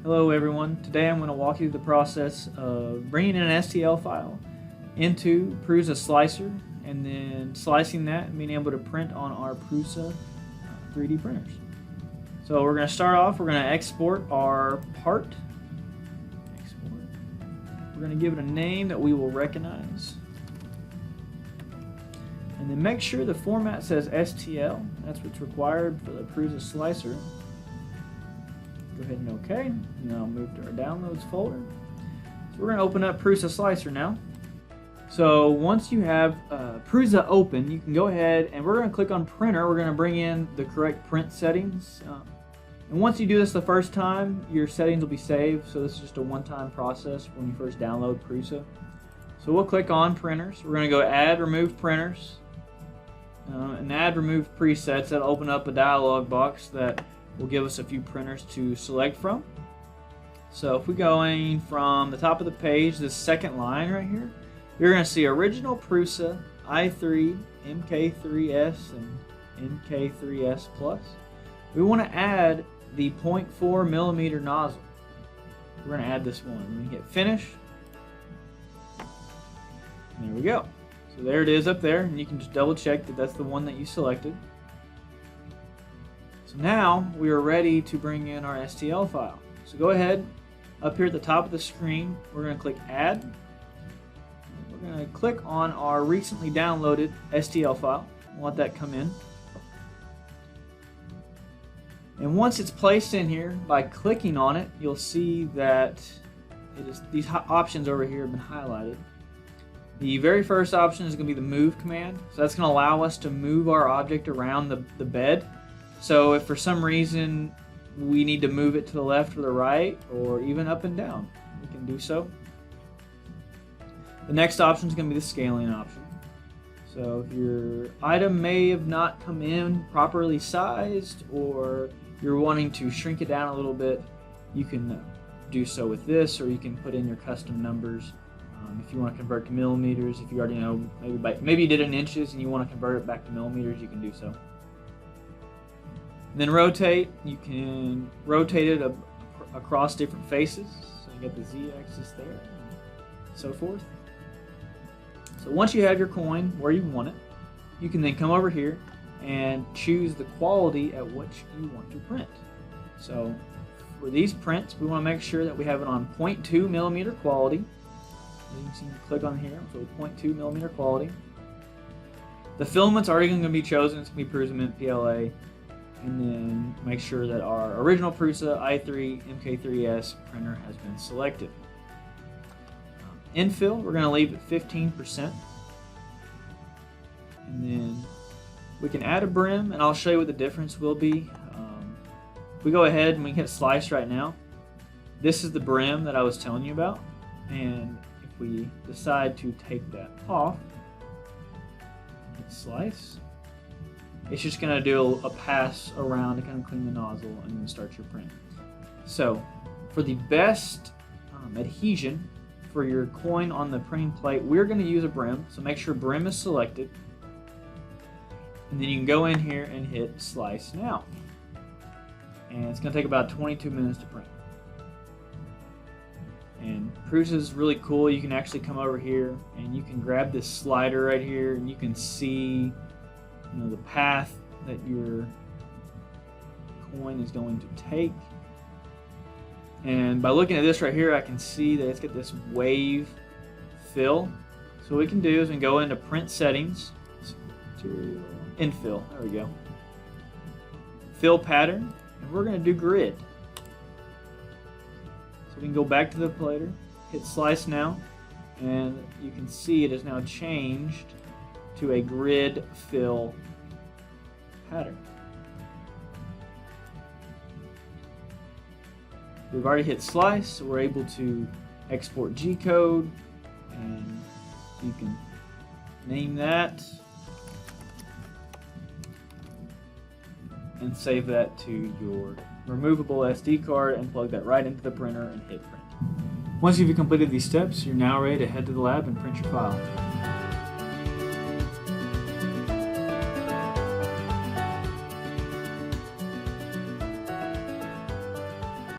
Hello everyone, today I'm going to walk you through the process of bringing in an STL file into PrusaSlicer and then slicing that and being able to print on our Prusa 3D printers. So we're going to start off, we're going to export our part. We're going to give it a name that we will recognize. And then make sure the format says STL, that's what's required for the PrusaSlicer. Go ahead and OK. Now move to our downloads folder. So we're going to open up PrusaSlicer now. So once you have Prusa open, you can go ahead and we're going to click on printer. We're going to bring in the correct print settings. And once you do this the first time, your settings will be saved. So this is just a one-time process when you first download Prusa. So we'll click on printers. We're going to go add remove printers and add remove presets. That'll open up a dialog box that will give us a few printers to select from. So if we're going from the top of the page, this second line right here, you're going to see original Prusa i3, MK3S, and MK3S Plus. We want to add the 0.4 millimeter nozzle. We're going to add this one. We hit finish. And there we go. So there it is up there, and you can just double check that that's the one that you selected. So now we are ready to bring in our STL file. So go ahead, up here at the top of the screen, we're going to click Add. We're going to click on our recently downloaded STL file. We'll let that come in. And once it's placed in here, by clicking on it, you'll see that these options over here have been highlighted. The very first option is going to be the move command. So that's going to allow us to move our object around the bed. So if for some reason we need to move it to the left or the right, or even up and down, we can do so. The next option is going to be the scaling option. So if your item may have not come in properly sized, or you're wanting to shrink it down a little bit, you can do so with this, or you can put in your custom numbers. If you want to convert to millimeters, if you already know, maybe you did it in inches and you want to convert it back to millimeters, you can do so. And then rotate, you can rotate it across different faces. So you got the Z-axis there and so forth. So once you have your coin where you want it, you can then come over here and choose the quality at which you want to print. So for these prints, we want to make sure that we have it on 0.2 millimeter quality. You can see, click on here, so 0.2 millimeter quality. The filament's already going to be chosen. It's going to be Prusa Mint PLA. And then make sure that our original Prusa i3 MK3S printer has been selected. Infill, we're going to leave at 15%. And then we can add a brim, and I'll show you what the difference will be. If we go ahead and we hit slice right now, this is the brim that I was telling you about. And if we decide to take that off, hit slice, it's just going to do a pass around to kind of clean the nozzle and then start your print. So for the best adhesion for your coin on the printing plate, we're going to use a brim. So make sure brim is selected. And then you can go in here and hit slice now. And it's going to take about 22 minutes to print. And Prusa is really cool. You can actually come over here and you can grab this slider right here and you can see the path that your coin is going to take. And by looking at this right here, I can see that it's got this wave fill. So what we can do is we can go into print settings, infill, there we go. Fill pattern, and we're going to do grid. So we can go back to the plater, hit slice now, and you can see it is now changed to a grid fill pattern. We've already hit slice, so we're able to export G-code, and you can name that and save that to your removable SD card and plug that right into the printer and hit print. Once you've completed these steps, you're now ready to head to the lab and print your file.